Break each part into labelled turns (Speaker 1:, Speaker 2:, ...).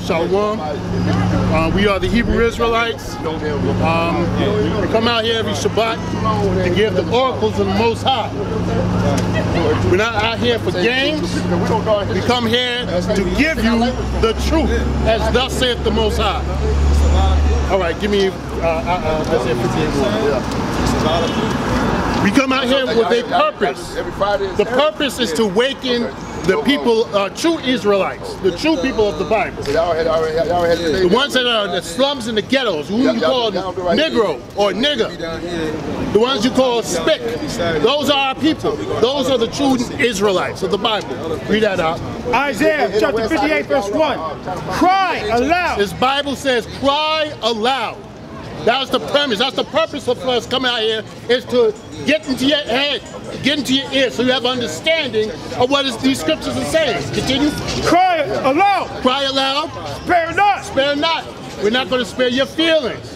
Speaker 1: Shalom. We are the Hebrew Israelites. We come out here every Shabbat to give the oracles of the Most High. We're not out here for games. We come here to give you the truth, as thus saith the Most High. All right, give me, that's it, 58 more. We come out here with a purpose. The purpose is to awaken the people, true Israelites, the true people of the Bible. The ones that are in the slums and the ghettos, who you call Negro or nigger. The ones you call spick. Those are our people. Those are the true Israelites of the Bible. Read that out.
Speaker 2: Isaiah chapter 58 verse 1. Cry aloud.
Speaker 1: This Bible says, cry aloud. That's the premise. That's the purpose of us coming out here, is to get into your head, get into your ears, so you have understanding of what these scriptures are saying. Continue.
Speaker 2: Cry aloud.
Speaker 1: Cry aloud.
Speaker 2: Spare not.
Speaker 1: Spare not. We're not going to spare your feelings.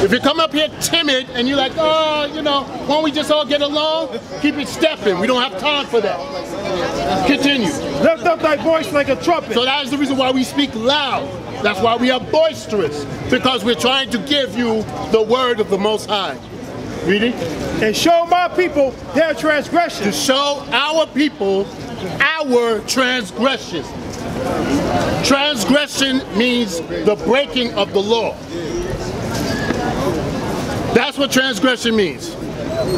Speaker 1: If you come up here timid and you're like, oh, you know, why don't we just all get along? Keep it stepping. We don't have time for that. Continue.
Speaker 2: Lift up thy voice like a trumpet.
Speaker 1: So that is the reason why we speak loud. That's why we are boisterous, because we're trying to give you the word of the Most High. Read it.
Speaker 2: And show my people their transgressions.
Speaker 1: To show our people our transgressions. Transgression means the breaking of the law. That's what transgression means.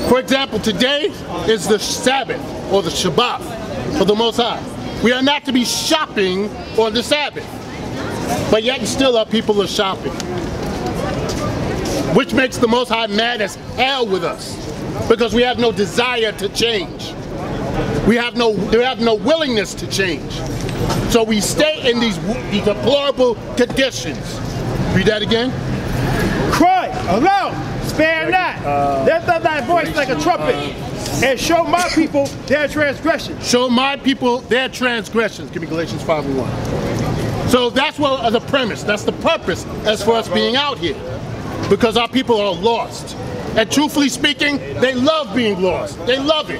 Speaker 1: For example, today is the Sabbath, or the Shabbat, for the Most High. We are not to be shopping on the Sabbath. But yet and still our people are shopping. Which makes the Most High mad as hell with us. Because we have no desire to change. We have no willingness to change. So we stay in these deplorable conditions. Read that again.
Speaker 2: Cry aloud, spare not. Lift up thy voice like a trumpet. And show my people their transgressions.
Speaker 1: Show my people their transgressions. Give me Galatians 5:1. So that's what the premise, that's the purpose as for us being out here. Because our people are lost. And truthfully speaking, they love being lost. They love it.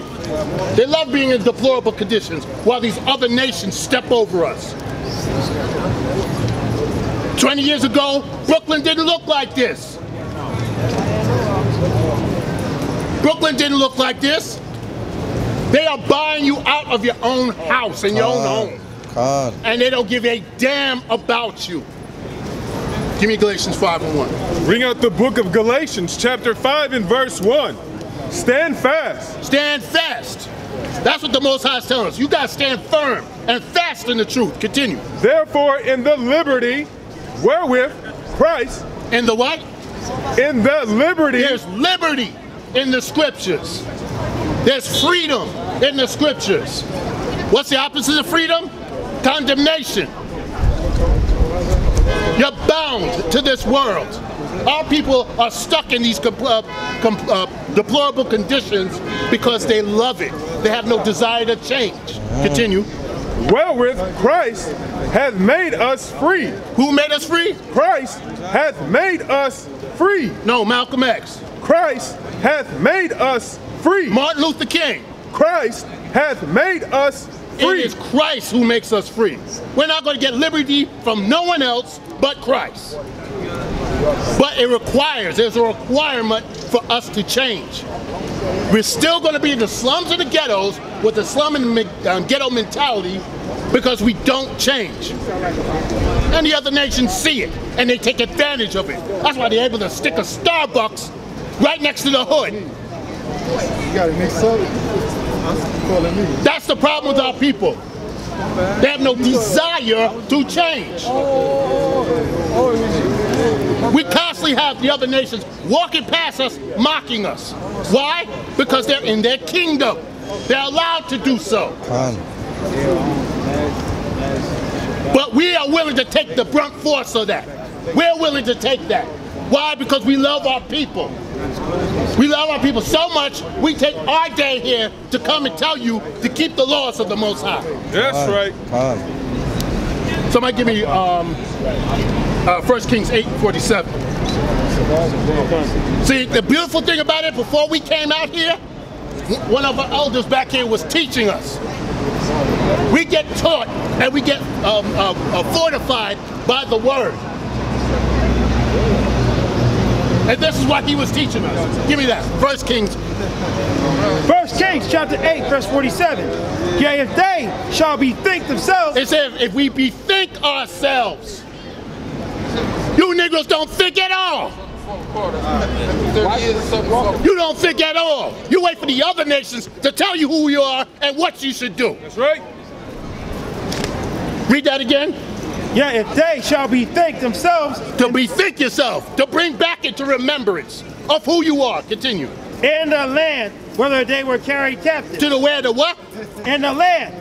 Speaker 1: They love being in deplorable conditions while these other nations step over us. 20 years ago, Brooklyn didn't look like this. Brooklyn didn't look like this. They are buying you out of your own house and your own home. And they don't give a damn about you. Give me Galatians 5:1.
Speaker 3: Bring out the book of Galatians, chapter 5 and verse 1. Stand fast.
Speaker 1: Stand fast. That's what the Most High is telling us. You got to stand firm and fast in the truth. Continue.
Speaker 3: Therefore, in the liberty wherewith Christ.
Speaker 1: In the what?
Speaker 3: In the liberty.
Speaker 1: There's liberty in the scriptures. There's freedom in the scriptures. What's the opposite of freedom? Condemnation. You're bound to this world. Our people are stuck in these deplorable conditions because they love it. They have no desire to change. Continue.
Speaker 3: Wherewith Christ hath made us free.
Speaker 1: Who made us free?
Speaker 3: Christ hath made us free.
Speaker 1: No, Malcolm X.
Speaker 3: Christ hath made us free.
Speaker 1: Martin Luther King.
Speaker 3: Christ hath made us free.
Speaker 1: It is Christ who makes us free. We're not going to get liberty from no one else but Christ. But it requires, there's a requirement for us to change. We're still going to be in the slums and the ghettos with the slum and ghetto mentality because we don't change. And the other nations see it and they take advantage of it. That's why they're able to stick a Starbucks right next to the hood.
Speaker 4: You got it mixed up.
Speaker 1: That's the problem with our people. They have no desire to change. We constantly have the other nations walking past us, mocking us. Why? Because they're in their kingdom. They're allowed to do so. But we are willing to take the brunt force of that. We're willing to take that. Why? Because we love our people. We love our people so much, we take our day here to come and tell you to keep the laws of the Most High.
Speaker 3: That's right.
Speaker 1: Somebody give me 1 Kings 8:47. See, the beautiful thing about it, before we came out here, one of our elders back here was teaching us. We get taught and we get fortified by the word. And this is what he was teaching us. Give me that. 1 Kings.
Speaker 2: 1 Kings chapter 8, verse 47. Yea, if they shall bethink themselves.
Speaker 1: It says, if we bethink ourselves. You Negroes don't think at all. You don't think at all. You wait for the other nations to tell you who you are and what you should do.
Speaker 3: That's right.
Speaker 1: Read that again.
Speaker 2: Yeah, if they shall bethink themselves.
Speaker 1: To bethink yourself, to bring back into remembrance of who you are. Continue.
Speaker 2: In the land, whether they were carried captive.
Speaker 1: To the where the what?
Speaker 2: In the land,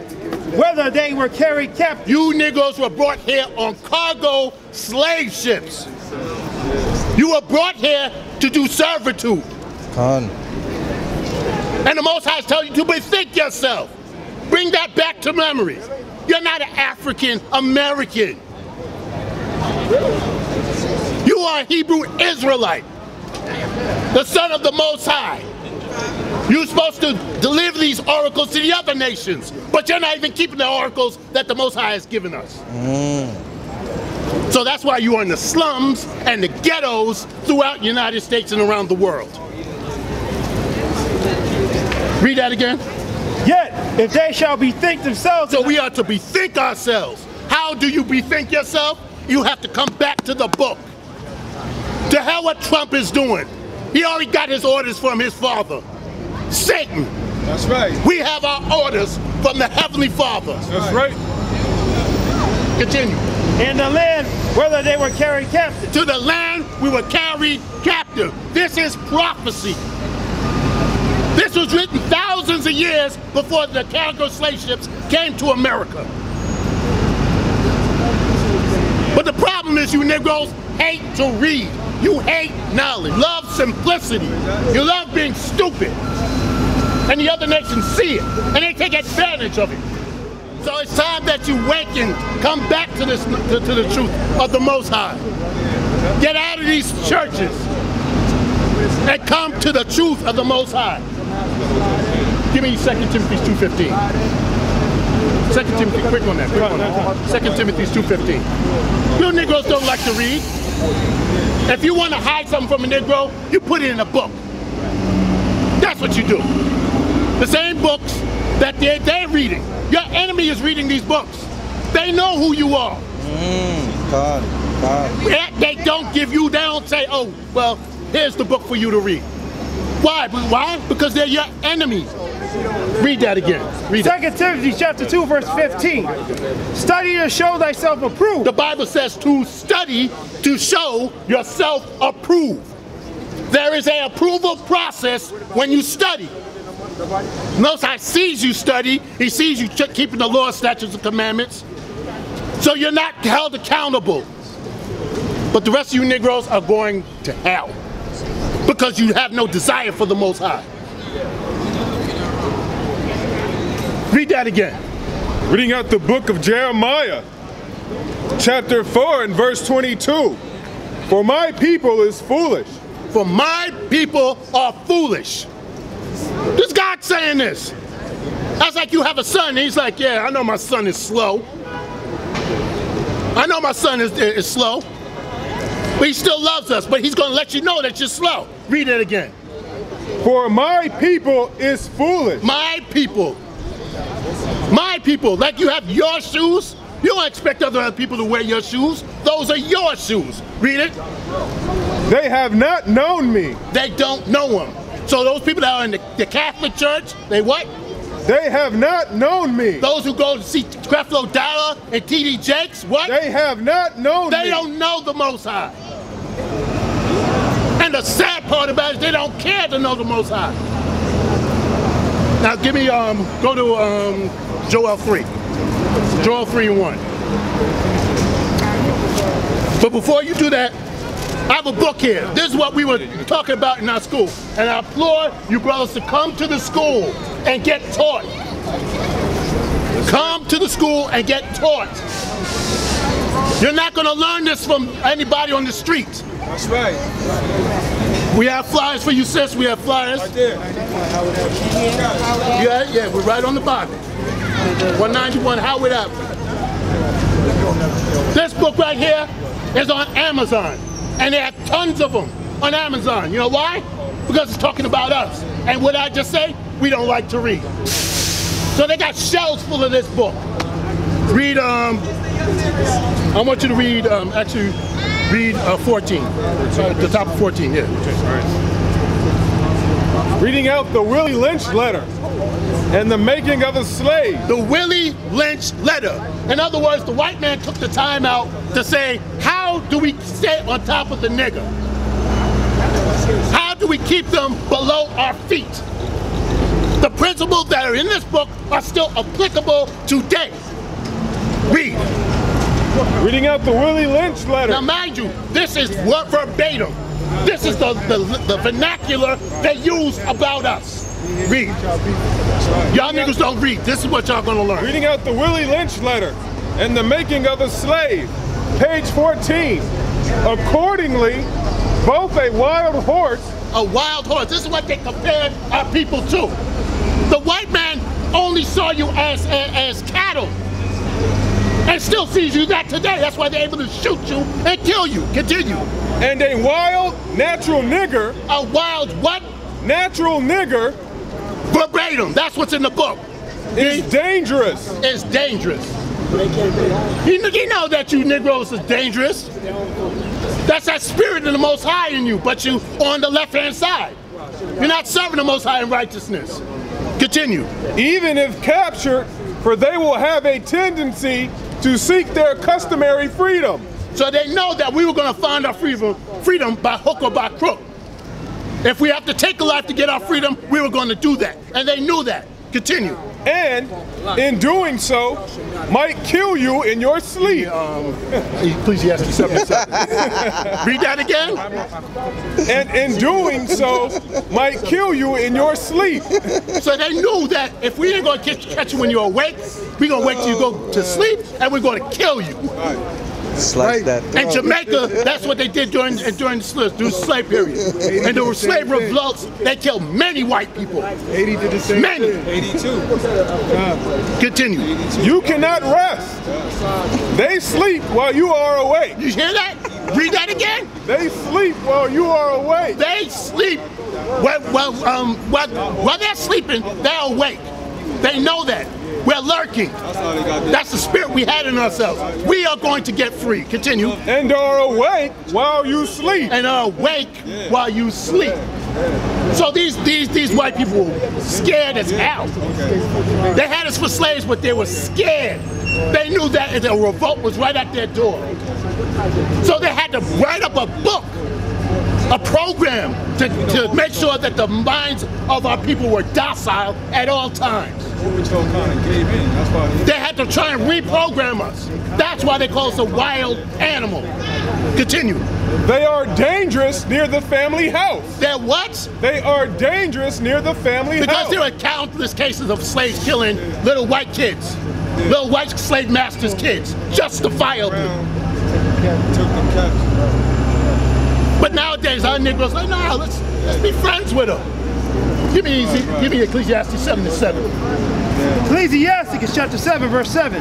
Speaker 2: whether they were carried captive.
Speaker 1: You Negroes were brought here on cargo slave ships. You were brought here to do servitude. And the Most High is telling you to bethink yourself. Bring that back to memory. You're not an African American. You are a Hebrew Israelite, the son of the Most High. You're supposed to deliver these oracles to the other nations, but you're not even keeping the oracles that the Most High has given us. So that's why you are in the slums and the ghettos throughout the United States and around the world. Read that again.
Speaker 2: Yet, if they shall bethink themselves.
Speaker 1: So we are to bethink ourselves. How do you bethink yourself? You have to come back to the book. To hell what Trump is doing. He already got his orders from his father, Satan.
Speaker 3: That's right.
Speaker 1: We have our orders from the Heavenly Father.
Speaker 3: That's right.
Speaker 1: Continue.
Speaker 2: In the land, whether they were carried captive.
Speaker 1: To the land we were carried captive. This is prophecy. This was written thousands of years before the cargo slave ships came to America. But the problem is you Negroes hate to read. You hate knowledge. Love simplicity. You love being stupid. And the other nations see it. And they take advantage of it. So it's time that you wake and come back to this, to the truth of the Most High. Get out of these churches and come to the truth of the Most High. Give me 2 Timothy 2:15. 2 Timothy, quick on that. 2 Timothy 2:15. You Negroes don't like to read. If you want to hide something from a Negro, you put it in a book. That's what you do. The same books that they're reading. Your enemy is reading these books. They know who you are. They don't give you, they don't say, oh, well, here's the book for you to read. Why? Why? Because they're your enemies. Read that again. Read
Speaker 2: 2 Timothy chapter 2, verse 15. Study to show thyself approved.
Speaker 1: The Bible says to study to show yourself approved. There is an approval process when you study. Most High sees you study. He sees you keeping the law, statutes, and commandments. So you're not held accountable. But the rest of you Negroes are going to hell because you have no desire for the Most High. Read that again.
Speaker 3: Reading out the book of Jeremiah, chapter 4 and verse 22. For my people is foolish.
Speaker 1: For my people are foolish. This God saying this. That's like you have a son and he's like, yeah, I know my son is slow. I know my son is slow. But he still loves us, but he's going to let you know that you're slow. Read it again.
Speaker 3: For my people is foolish.
Speaker 1: My people. My people. Like you have your shoes. You don't expect other people to wear your shoes. Those are your shoes. Read it.
Speaker 3: They have not known me.
Speaker 1: They don't know him. So those people that are in the Catholic Church, they what?
Speaker 3: They have not known me.
Speaker 1: Those who go to see Creflo Dollar and T.D. Jakes, what?
Speaker 3: They have not known me.
Speaker 1: They don't know the Most High. And the sad part about it is they don't care to know the Most High. Now give me, go to Joel 3. Joel 3:1. But before you do that, I have a book here. This is what we were talking about in our school. And I implore you brothers to come to the school and get taught. Come to the school and get taught. You're not going to learn this from anybody on the street.
Speaker 3: That's right.
Speaker 1: We have flyers for you, sis. We have flyers.
Speaker 3: Right there.
Speaker 1: Yeah, we're right on the bottom. 191, how it up. This book right here is on Amazon, and they have tons of them on Amazon. You know why? Because it's talking about us. And what I just say, we don't like to read. So they got shelves full of this book. Read, I want you to read, actually, read 14. The top of 14, yeah.
Speaker 3: Reading out the Willie Lynch letter and the making of a slave.
Speaker 1: The Willie Lynch letter. In other words, the white man took the time out to say, how do we stay on top of the nigger? How do we keep them below our feet? The principles that are in this book are still applicable today. Read.
Speaker 3: Reading out the Willie Lynch letter.
Speaker 1: Now mind you, this is word verbatim. This is the vernacular they use about us. Read. Y'all niggas don't read. This is what y'all gonna learn.
Speaker 3: Reading out the Willie Lynch letter and the making of a slave. Page 14. Accordingly, both a wild horse.
Speaker 1: A wild horse. This is what they compared our people to. The white man only saw you as cattle. And still sees you that today. That's why they're able to shoot you and kill you. Continue.
Speaker 3: And a wild natural nigger.
Speaker 1: A wild what?
Speaker 3: Natural nigger.
Speaker 1: Verbatim. That's what's in the book.
Speaker 3: Is dangerous.
Speaker 1: It's dangerous. You know that you Negroes is dangerous. That's that spirit of the Most High in you, but you on the left-hand side. You're not serving the Most High in righteousness. Continue.
Speaker 3: Even if captured, for they will have a tendency to seek their customary freedom.
Speaker 1: So they know that we were going to find our freedom by hook or by crook. If we have to take a life to get our freedom, we were going to do that. And they knew that. Continue.
Speaker 3: And in doing so, might kill you in your sleep.
Speaker 1: Ecclesiastes 7:7. Read that again.
Speaker 3: And in doing so, might kill you in your sleep.
Speaker 1: So they knew that if we ain't going to catch you when you're awake, we're going to wait till you go to sleep, and we're going to kill you.
Speaker 5: Slice that throat.
Speaker 1: In Jamaica, that's what they did during the slave period. And the slave revolts, they killed many white people.
Speaker 4: 80 did the same.
Speaker 1: Many.
Speaker 4: 82.
Speaker 1: Continue.
Speaker 3: You cannot rest. They sleep while you are awake.
Speaker 1: You hear that? Read that again.
Speaker 3: They sleep while you are awake.
Speaker 1: They sleep while they're sleeping, they're awake. They know that. We're lurking. That's the spirit we had in ourselves. We are going to get free. Continue.
Speaker 3: And are awake while you sleep.
Speaker 1: And are awake while you sleep. So these white people were scared as hell. They had us for slaves, but they were scared. They knew that the revolt was right at their door. So they had to write up a book, a program to make sure that the minds of our people were docile at all times. They had to try and reprogram us. That's why they call us a wild animal. Continue.
Speaker 3: They are dangerous near the family house.
Speaker 1: They're what?
Speaker 3: They are dangerous near the family house.
Speaker 1: Because there are countless cases of slaves killing little white kids. Little white slave masters' kids. Justifiably. But nowadays our Negroes like, no, let's be friends with them. Give me Ecclesiastes 7:7.
Speaker 2: Ecclesiastes chapter 7, verse 7.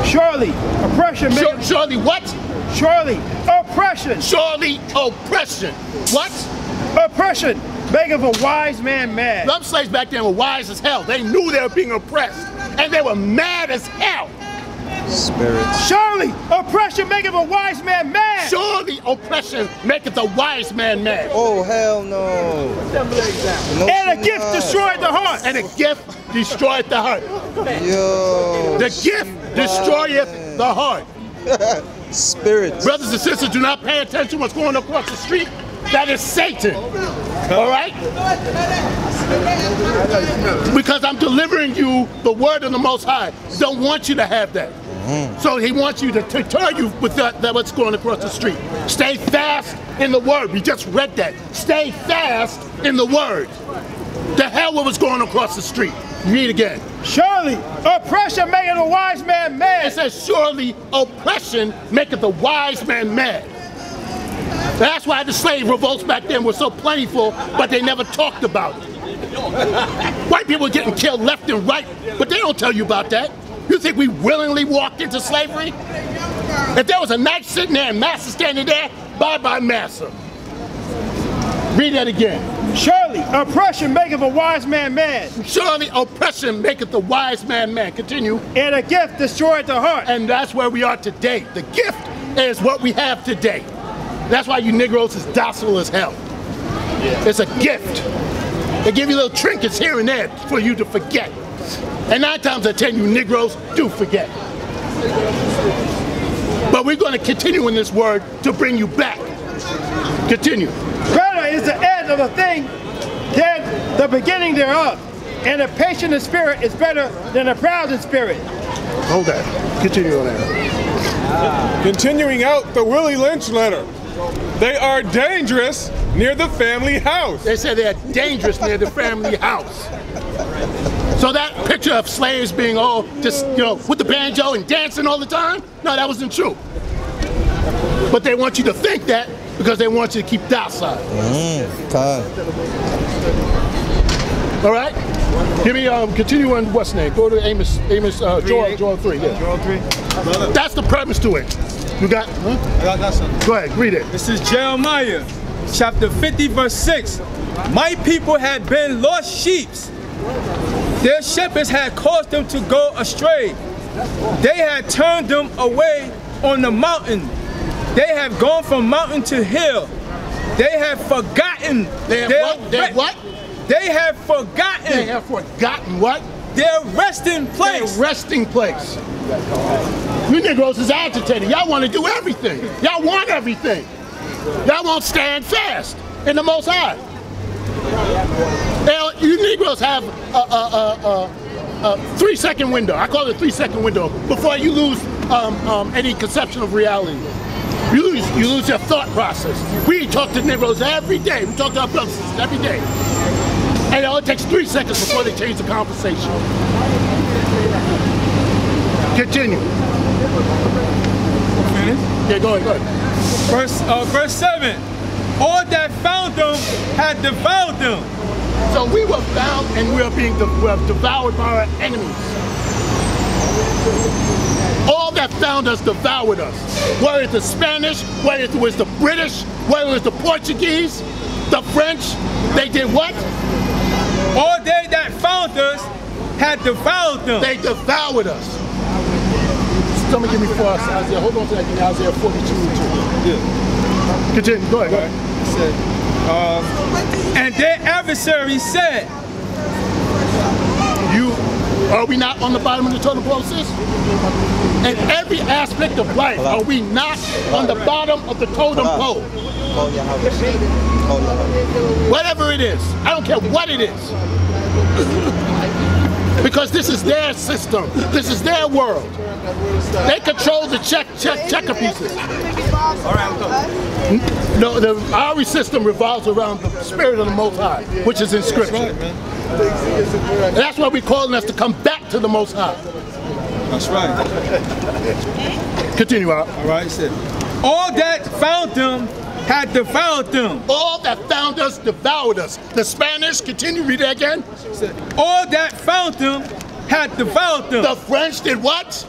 Speaker 2: Surely oppression maketh...
Speaker 1: Surely what?
Speaker 2: Surely oppression.
Speaker 1: Surely oppression. What?
Speaker 2: Oppression maketh a wise man mad.
Speaker 1: Some slaves back then were wise as hell. They knew they were being oppressed. And they were mad as hell.
Speaker 5: Spirits.
Speaker 2: Surely oppression maketh a wise man mad.
Speaker 1: Surely oppression maketh a wise man mad.
Speaker 5: Oh, hell no.
Speaker 2: And a gift destroyed the heart.
Speaker 1: And a gift destroyed the heart.
Speaker 5: Yo.
Speaker 1: The gift destroyeth the heart.
Speaker 5: Spirits.
Speaker 1: Brothers and sisters, do not pay attention to what's going across the street. That is Satan. All right? Because I'm delivering you the word of the Most High. Don't want you to have that. So he wants you to deter you with that what's going across the street. Stay fast in the word. We just read that. Stay fast in the word. The hell with what's going across the street. Read again.
Speaker 2: Surely oppression maketh a wise man mad.
Speaker 1: It says, surely oppression maketh a wise man mad. That's why the slave revolts back then were so plentiful, but they never talked about it. White people were getting killed left and right, but they don't tell you about that. You think we willingly walked into slavery? If there was a knight sitting there and master standing there, bye-bye master. Read that again.
Speaker 2: Surely oppression maketh a wise man mad.
Speaker 1: Surely oppression maketh the wise man mad. Continue.
Speaker 2: And a gift destroyeth the heart.
Speaker 1: And that's where we are today. The gift is what we have today. That's why you Negroes is docile as hell. It's a gift. They give you little trinkets here and there for you to forget. And 9 times out of 10, you Negroes do forget. But we're going to continue in this word to bring you back. Continue.
Speaker 2: Greater is the end of a thing than the beginning thereof. And a patient in spirit is better than a proud in spirit.
Speaker 1: Hold that. Continue on that.
Speaker 3: Continuing out the Willie Lynch letter. They are dangerous near the family house.
Speaker 1: They said they're dangerous near the family house. So that picture of slaves being all just, you know, with the banjo and dancing all the time, no, that wasn't true. But they want you to think that because they want you to keep docile. All right? Give me, continue on what's name? Go to Amos, Joel 3. Yeah.
Speaker 4: Joel 3.
Speaker 1: That's the premise to it. You got, huh?
Speaker 4: I got that son.
Speaker 1: Go ahead, read it.
Speaker 6: This is Jeremiah, chapter 50, verse 6. My people had been lost sheep. Their shepherds had caused them to go astray. They had turned them away on the mountain. They have gone from mountain to hill. They have forgotten.
Speaker 1: They have what?
Speaker 6: They have forgotten.
Speaker 1: They have forgotten what?
Speaker 6: Their resting place.
Speaker 1: Their resting place. You Negroes is agitated. Y'all want to do everything. Y'all want everything. Y'all won't stand fast in the Most High. You Negroes have a 3-second window. I call it a 3-second window before you lose any conception of reality. You lose your thought process. We talk to Negroes every day. We talk to our brothers every day. And it only takes 3 seconds before they change the conversation. Continue.
Speaker 6: Finish?
Speaker 1: Yeah, go ahead.
Speaker 6: Verse 7. All that found them had devoured them.
Speaker 1: So we were found and we're devoured by our enemies. All that found us devoured us. Whether it's the Spanish, whether it was the British, whether it was the Portuguese, the French, they did what?
Speaker 6: All they that found us had devoured them.
Speaker 1: They devoured us. Somebody give me 4 Isaiah. Hold on to that. Give me Isaiah 42:2. Yeah. Continue. Go ahead.
Speaker 6: It said, and their adversary said,
Speaker 1: Are we not on the bottom of the totem pole, sis? In every aspect of life, are we not on the bottom of the totem pole? Whatever it is, I don't care what it is. Because this is their system. This is their world. They control the checker pieces. No, our system revolves around the spirit of the Most High, which is in Scripture. And that's why we're calling us to come back to the Most High.
Speaker 6: That's right.
Speaker 1: Continue out.
Speaker 6: All right, it said, all that found them had devoured them.
Speaker 1: All that found us devoured us. The Spanish, continue, read that again.
Speaker 6: All that found them had devoured them.
Speaker 1: The French did what?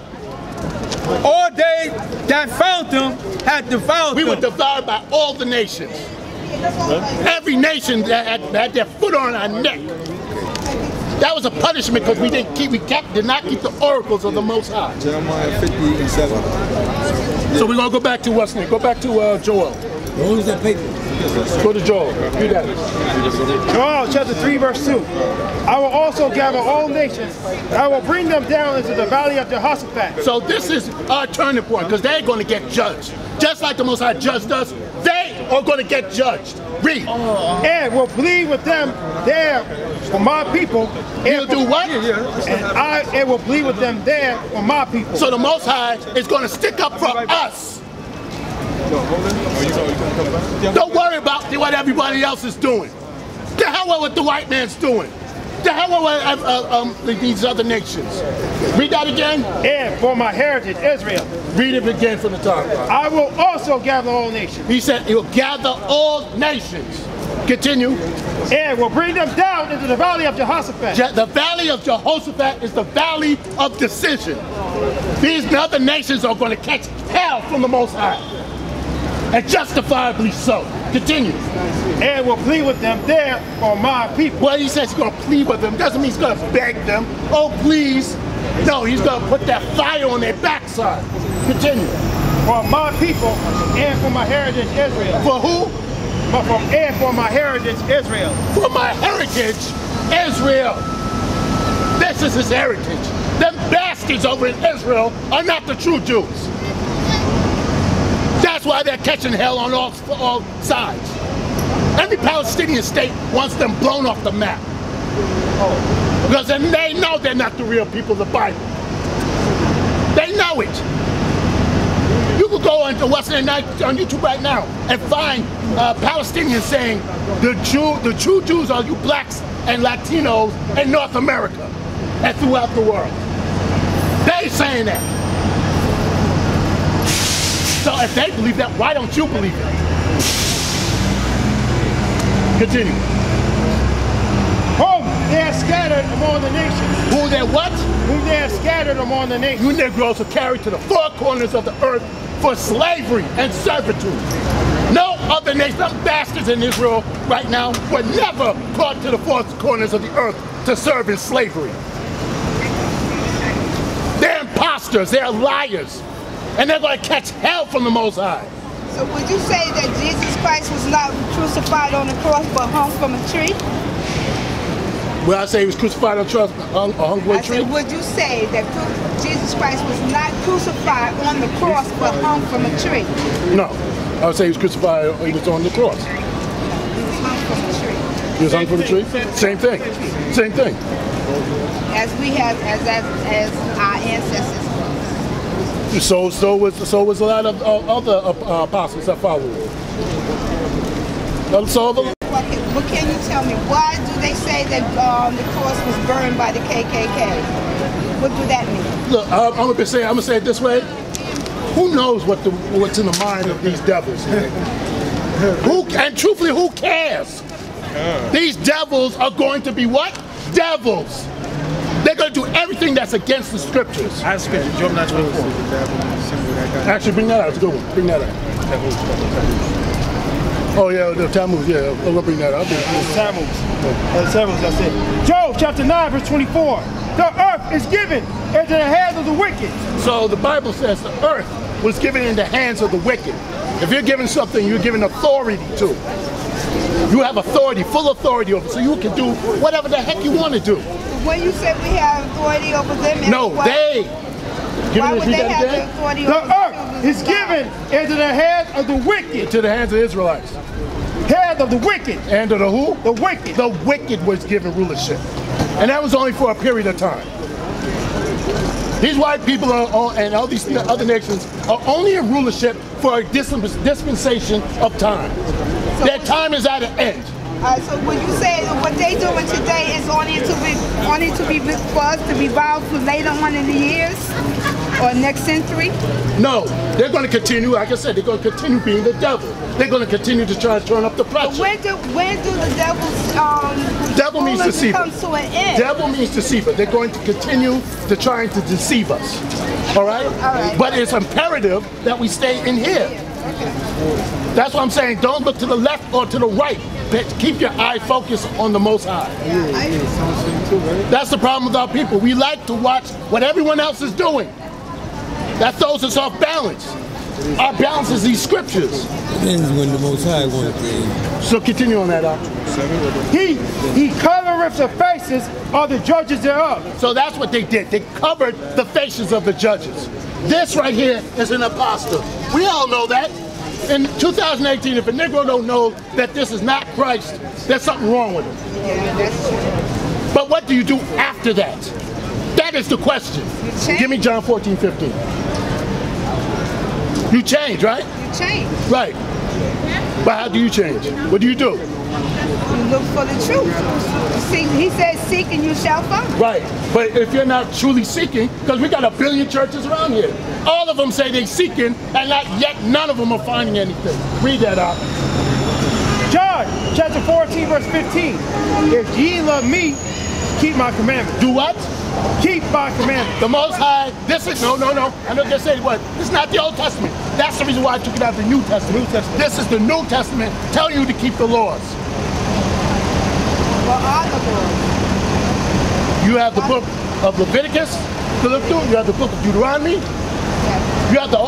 Speaker 6: All they that found them had devoured them.
Speaker 1: We were devoured by all the nations. Every nation that had their foot on our neck. That was a punishment because we did not keep the oracles of the Most High.
Speaker 6: Jeremiah 50:7.
Speaker 1: So we're gonna go back to what's name? Go back to Joel.
Speaker 6: Who's that paper?
Speaker 1: Go to Joel. Read that.
Speaker 2: Joel chapter 3 verse 2. I will also gather all nations. I will bring them down into the valley of Jehoshaphat.
Speaker 1: So this is our turning point because they're going to get judged. Just like the Most High judged us, they are going to get judged. Read.
Speaker 2: And will plead with them there for my people.
Speaker 1: He'll do what?
Speaker 2: And will plead with them there for my people.
Speaker 1: So the Most High is going to stick up for us. Don't worry about what everybody else is doing. The hell with what the white man's doing. The hell with these other nations. Read that again.
Speaker 2: And for my heritage, Israel.
Speaker 1: Read it again from the top.
Speaker 2: I will also gather all nations.
Speaker 1: He said he'll gather all nations. Continue.
Speaker 2: And will bring them down into the valley of Jehoshaphat.
Speaker 1: The valley of Jehoshaphat is the valley of decision. These other nations are going to catch hell from the Most High. And justifiably so. Continue.
Speaker 2: And will plead with them there for my people.
Speaker 1: Well, he says he's going to plead with them. Doesn't mean he's going to beg them. Oh, please. No, he's going to put that fire on their backside. Continue.
Speaker 2: For my people and for my heritage, Israel.
Speaker 1: For who?
Speaker 2: And for my heritage, Israel.
Speaker 1: For my heritage, Israel. This is his heritage. Them bastards over in Israel are not the true Jews. That's why they're catching hell on all sides. Every Palestinian state wants them blown off the map. Because then they know they're not the real people of the Bible. They know it. You could go into Western Night on YouTube right now and find Palestinians saying the true Jews are you blacks and Latinos in North America and throughout the world. They saying that. So if they believe that, why don't you believe it? Continue.
Speaker 2: Whom they are scattered among the nations.
Speaker 1: Who they what?
Speaker 2: Whom they are scattered among the nations.
Speaker 1: You Negroes are carried to the four corners of the earth for slavery and servitude. No other nation, some bastards in Israel right now were never brought to the four corners of the earth to serve in slavery. They're imposters, they're liars. And they're going to catch hell from the Most High.
Speaker 7: So would you say that Jesus Christ was not crucified on the cross but hung from a tree?
Speaker 1: Well, I say he was crucified on a tree.
Speaker 7: I said, would you say that Jesus Christ was not crucified on the cross but hung from a tree?
Speaker 1: No. I would say he was crucified, he was on the cross.
Speaker 7: He was hung from a tree.
Speaker 1: He was hung from a tree? Same thing. Same thing.
Speaker 7: As we have, as our ancestors.
Speaker 1: So was a lot of other apostles that followed.
Speaker 7: What can you tell me? Why do they say that the cross was burned by the KKK? What do that mean?
Speaker 1: Look, I'm gonna say it this way. Who knows what's in the mind of these devils? And truthfully, who cares? These devils are going to be what? Devils. They're going to do everything that's against the scriptures.
Speaker 2: I scripture, Job 9:24.
Speaker 1: Actually, bring that out. It's a good one. Bring that out. Oh, yeah, the Tammuz. Yeah, I'm going to bring that out.
Speaker 2: Tammuz, that's it. Job chapter 9, verse 24. The earth is given into the hands of the wicked.
Speaker 1: So the Bible says the earth was given in the hands of the wicked. If you're given something, you're given authority to. You have authority, full authority over it, so you can do whatever the heck you want to do.
Speaker 7: When you say we have authority over them,
Speaker 1: no, they.
Speaker 7: Why would they have the authority over them?
Speaker 2: The earth is given into the hands of the wicked.
Speaker 1: To the hands of the Israelites.
Speaker 2: Hands of the wicked.
Speaker 1: And of the who?
Speaker 2: The wicked.
Speaker 1: The wicked was given rulership. And that was only for a period of time. These white people and all these other nations are only in rulership for a dispensation of time. So their time is at an end.
Speaker 7: So would you say that what they're doing today is only to be for us to be vowed for later on in the years or next century?
Speaker 1: No, they're going to continue. Like I said, they're going to continue being the devil. They're going to continue to try and turn up the pressure.
Speaker 7: But when do the devil's
Speaker 1: devil means deceiver.
Speaker 7: Come to an end?
Speaker 1: Devil means deceiver. They're going to continue to trying to deceive us. All right?
Speaker 7: All right.
Speaker 1: But it's imperative that we stay in here.
Speaker 7: Okay.
Speaker 1: That's what I'm saying. Don't look to the left or to the right. Keep your eye focused on the Most High. That's the problem with our people. We like to watch what everyone else is doing. That throws us off balance. Our balance is these scriptures.
Speaker 8: Depends when the Most High wants to.
Speaker 1: So continue on that, Doctor.
Speaker 2: He covereth the faces of the judges thereof.
Speaker 1: So that's what they did. They covered the faces of the judges. This right here is an apostle. We all know that. In 2018, if a Negro don't know that this is not Christ, there's something wrong with him.
Speaker 7: Yeah, that's true.
Speaker 1: But what do you do after that? That is the question. Give me John 14:15. You change, right?
Speaker 7: You change.
Speaker 1: Right. But how do you change? What do you do?
Speaker 7: You look for the truth. He says, seek and you shall find.
Speaker 1: Right, but if you're not truly seeking, because we got a billion churches around here. All of them say they're seeking, and not yet none of them are finding anything. Read that out.
Speaker 2: John chapter 14, verse 15. If ye love me, keep my commandments.
Speaker 1: Do what?
Speaker 2: Keep my commandments.
Speaker 1: The Most High, this is, no. I know they say what? This is not the Old Testament. That's the reason why I took it out of the New Testament. This is the New Testament telling you to keep the laws.
Speaker 7: What are the laws?
Speaker 1: You have the book of Leviticus to look through. You have the book of Deuteronomy. You have the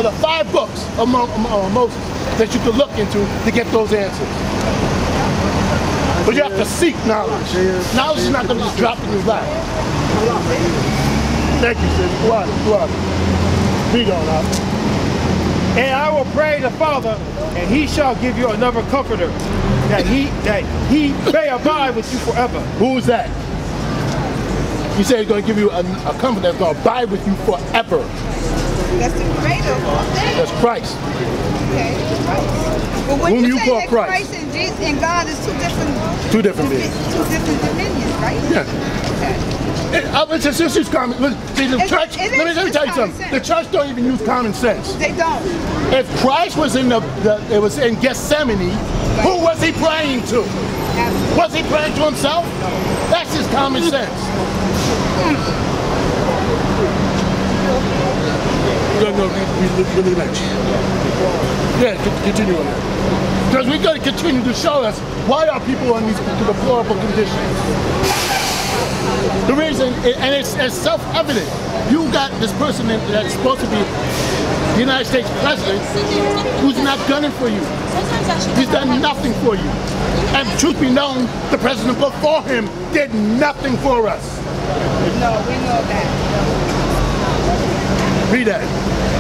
Speaker 1: the 5 books of Moses that you can look into to get those answers. But you have to seek knowledge. Knowledge is not going to just drop in your lap. Thank you, sis. Go on. Be going up.
Speaker 2: And I will pray the Father, and he shall give you another comforter, that he may abide with you forever.
Speaker 1: Who is that? You say he's going to give you a comforter that's going to abide with you forever.
Speaker 7: That's the creator of all things.
Speaker 1: That's Christ.
Speaker 7: Okay, Christ. But when
Speaker 1: Whom
Speaker 7: you
Speaker 1: you
Speaker 7: say
Speaker 1: call
Speaker 7: that
Speaker 1: Christ.
Speaker 7: Christ and Jesus and God is two different
Speaker 1: beings.
Speaker 7: Two different dominions, right?
Speaker 1: Yeah.
Speaker 7: Okay.
Speaker 1: It's just common. See, the church. Let me tell you something. The church don't even use common sense.
Speaker 7: They don't.
Speaker 1: If Christ was in it was in Gethsemane, who was he praying to?
Speaker 7: Absolutely.
Speaker 1: Was he praying to himself? That's just common sense. Willie Lynch. Yeah, continue on that. Because we're going to continue to show us why are people in these deplorable conditions. The reason, and it's self-evident. You got this person that's supposed to be the United States president who's not gunning for you. He's done nothing for you. And truth be known, the president before him did nothing for us.
Speaker 7: No, we know that.
Speaker 1: Read that.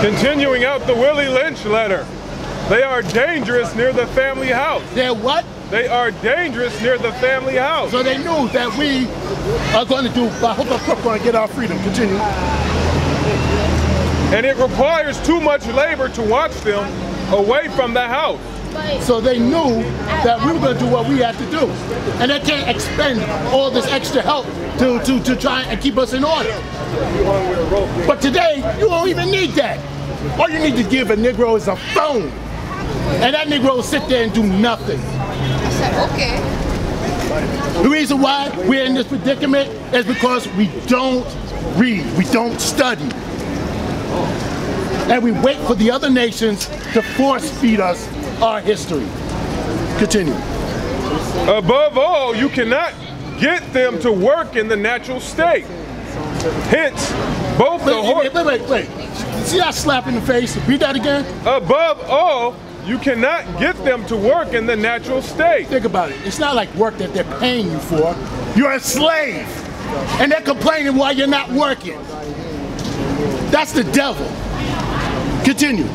Speaker 3: Continuing out the Willie Lynch letter. They are dangerous near the family house.
Speaker 1: They're what?
Speaker 3: They are dangerous near the family house.
Speaker 1: So they knew that we are going to do, I hope we're going to get our freedom. Continue.
Speaker 3: And it requires too much labor to watch them away from the house.
Speaker 1: So they knew that we were going to do what we had to do. And they can't expend all this extra help to try and keep us in order. But today, you don't even need that. All you need to give a Negro is a phone. And that Negro will sit there and do nothing.
Speaker 7: I said, okay.
Speaker 1: The reason why we're in this predicament is because we don't read, we don't study. And we wait for the other nations to force feed us our history. Continue.
Speaker 3: Above all, you cannot get them to work in the natural state. Hence, both the horse...
Speaker 1: Wait. See that slap in the face? Read that again.
Speaker 3: Above all, you cannot get them to work in the natural state.
Speaker 1: Think about it. It's not like work that they're paying you for. You're a slave. And they're complaining why you're not working. That's the devil. Continue.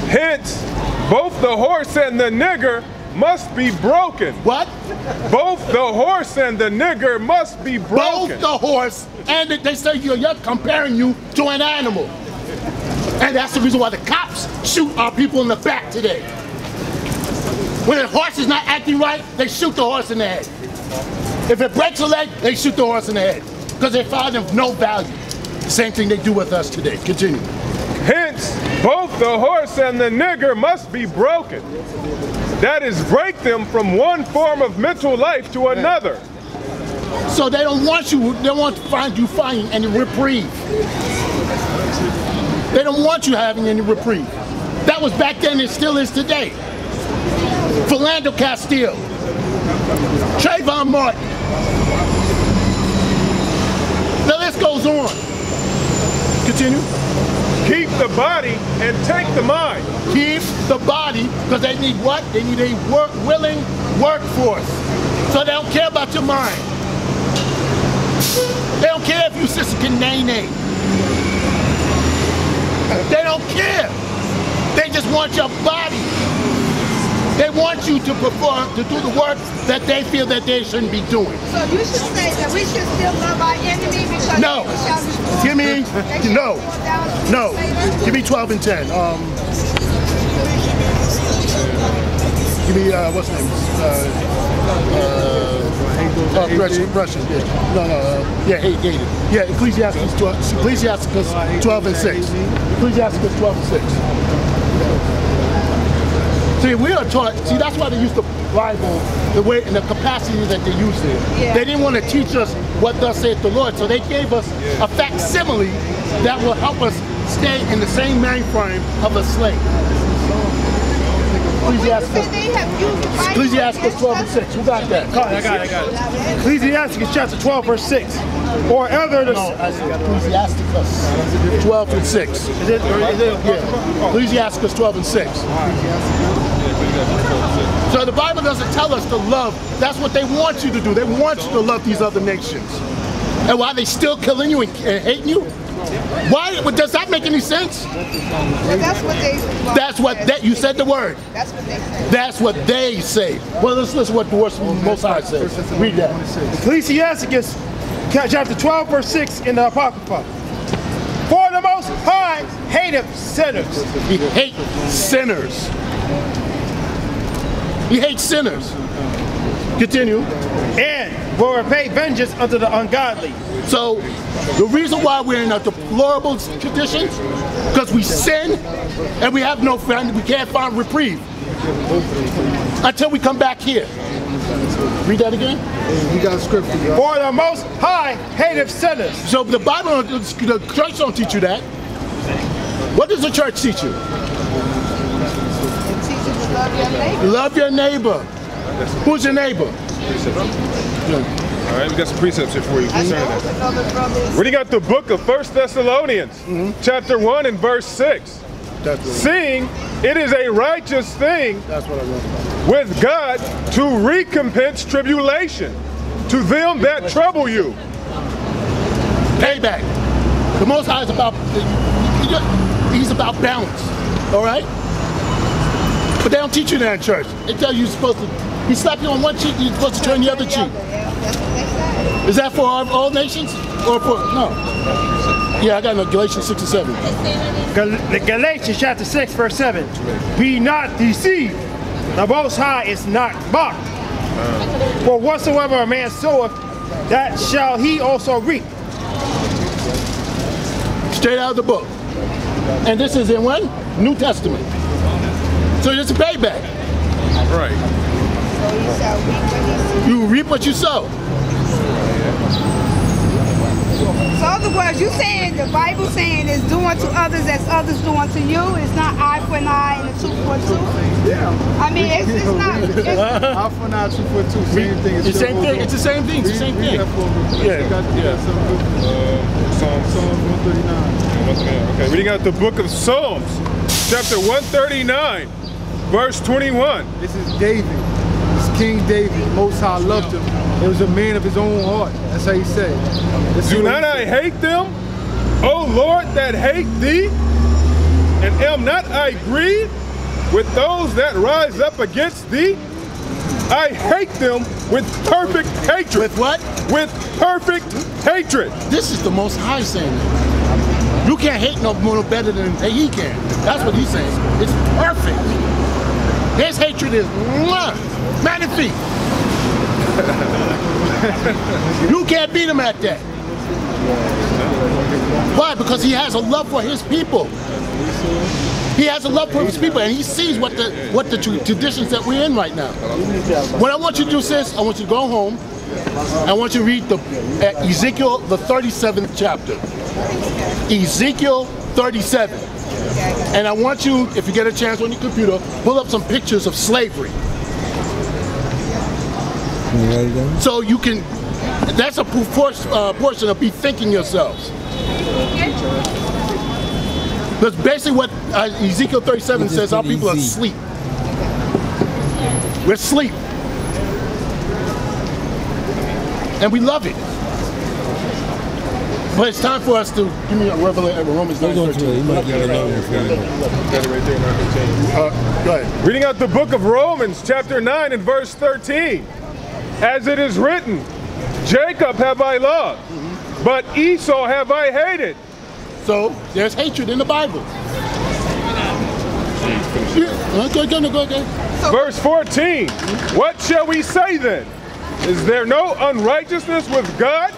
Speaker 3: Hence, both the horse and the nigger must be broken.
Speaker 1: What?
Speaker 3: Both the horse and the nigger must be broken.
Speaker 1: Both the horse and they say you're comparing you to an animal. And that's the reason why the cops shoot our people in the back today. When a horse is not acting right, they shoot the horse in the head. If it breaks a leg, they shoot the horse in the head. Because they find them of no value. The same thing they do with us today. Continue.
Speaker 3: Hence, both the horse and the nigger must be broken. That is, break them from one form of mental life to another.
Speaker 1: So they don't want you, they want to find you finding any reprieve. They don't want you having any reprieve. That was back then, it still is today. Philando Castile, Trayvon Martin. The list goes on. Continue.
Speaker 3: Keep the body and take the mind.
Speaker 1: Keep the body, because they need what? They need a willing workforce. So they don't care about your mind. They don't care if you sister can nay. They don't care. They just want your body. They want you to perform, to do the work that they feel that they shouldn't be doing.
Speaker 7: So you should say that we should still love our enemy because
Speaker 1: no. Give me, no. Give me 12 and 10. Give me, what's the name? Russian. Yeah, hated. Yeah, Ecclesiastes 12 and 6. Ecclesiastes 12 and 6. See, we are taught, that's why they used the Bible the way in the capacity that they used it. Yeah. They didn't want to teach us what thus saith the Lord, so they gave us a facsimile that will help us stay in the same mind frame of a slave. Ecclesiastes 12 and 6. Who got that?
Speaker 2: I got it. Ecclesiastes chapter 12, verse 6. Or other than
Speaker 1: Ecclesiastes 12 and 6.
Speaker 2: Is it?
Speaker 1: Yeah. Ecclesiastes 12 and 6. So the Bible doesn't tell us to love. That's what they want you to do. They want you to love these other nations. And why they still killing you and hating you? Why? Does that make any sense?
Speaker 7: Well, that's what they.
Speaker 1: That's what that you said the word.
Speaker 7: That's what they say.
Speaker 1: That's what they say. Well, let's listen to what the Most High says. Read that.
Speaker 2: Ecclesiastes chapter 12, verse 6 in the Apocrypha. For the Most High hateth sinners.
Speaker 1: He hates sinners. He hates sinners. Continue.
Speaker 2: And will repay vengeance unto the ungodly.
Speaker 1: So, the reason why we're in a deplorable condition, because we sin and we have no friend, we can't find reprieve until we come back here. Read that again.
Speaker 4: You got scripture.
Speaker 2: For the Most High hateth sinners.
Speaker 1: So the Bible, the church don't teach you that. What does the church teach you?
Speaker 7: It teaches you to love your neighbor.
Speaker 1: Love your neighbor. Who's your neighbor?
Speaker 3: All right, we got some precepts here for you concerning that. Reading out the book of 1 Thessalonians, chapter 1 and verse 6. Seeing it is a righteous thing with God to recompense tribulation to them that trouble you.
Speaker 1: Payback. The Most High is about, he's about balance, all right? But they don't teach you that in church. They tell you you're supposed to, he slapped you on one cheek, you're supposed to turn the other cheek. Is that for all nations? Or for, no. Yeah, I got no, Galatians 6 and 7.
Speaker 2: Galatians chapter 6, verse 7. Be not deceived. The Most High is not mocked. For whatsoever a man soweth, that shall he also reap.
Speaker 1: Straight out of the book. And this is in when? New Testament. So it's a payback.
Speaker 3: Right.
Speaker 1: You reap what you sow.
Speaker 7: So in other words, you saying the Bible saying is do unto others as others do unto you. It's not eye for an eye and a tooth for a tooth. Yeah. I mean, it's not. It's,
Speaker 4: eye for an eye, tooth for a tooth. Same thing.
Speaker 1: It's the same thing. It's the same thing. It's the same thing.
Speaker 4: Psalms 139.
Speaker 3: Okay, reading out the book of Psalms, chapter 139, verse 21.
Speaker 4: This is David. This is King David. Most High loved him. It was a man of his own heart. That's how he said.
Speaker 3: Do not I hate them, O Lord, that hate thee? And am not I grieved with those that rise up against thee? I hate them with perfect hatred.
Speaker 1: With what?
Speaker 3: With perfect hatred.
Speaker 1: This is the Most High saying that. You can't hate no better than he can. That's what he's saying. It's perfect. His hatred is magnifique. You can't beat him at that. Why? Because he has a love for his people. He has a love for his people, and he sees what the traditions that we're in right now. What I want you to do, sis, I want you to go home. I want you to read Ezekiel, the 37th chapter. Ezekiel 37. And I want you, if you get a chance on your computer, pull up some pictures of slavery. So you can, that's a portion of bethinking yourselves. That's basically what Ezekiel 37 says, our people are asleep. We're asleep. And we love it. But it's time for us to give me a revelation. Romans 9:13. Go ahead.
Speaker 3: Reading out the book of Romans, chapter 9 and verse 13. As it is written, Jacob have I loved, but Esau have I hated.
Speaker 1: So there's hatred in the Bible. Okay.
Speaker 3: Verse 14. What shall we say then? Is there no unrighteousness with God?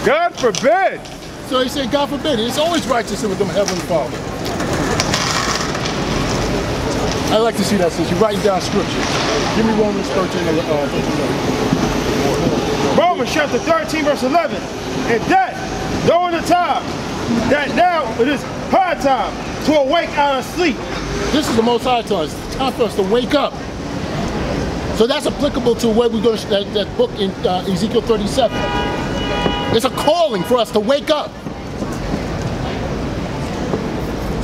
Speaker 3: God forbid.
Speaker 1: So he said, God forbid. It's always righteousness with them Heavenly Father. I like to see that since you're writing down scripture. Give me Romans 13.
Speaker 2: Romans chapter 13, verse 11. And that, during the time, that now it is high time to awake out of sleep.
Speaker 1: This is the Most High time. It's time for us to wake up. So that's applicable to where we go to that book in Ezekiel 37. It's a calling for us to wake up.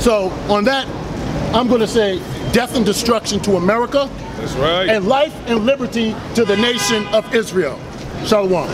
Speaker 1: So on that, I'm going to say death and destruction to America.
Speaker 3: That's right.
Speaker 1: And life and liberty to the nation of Israel. Shalom.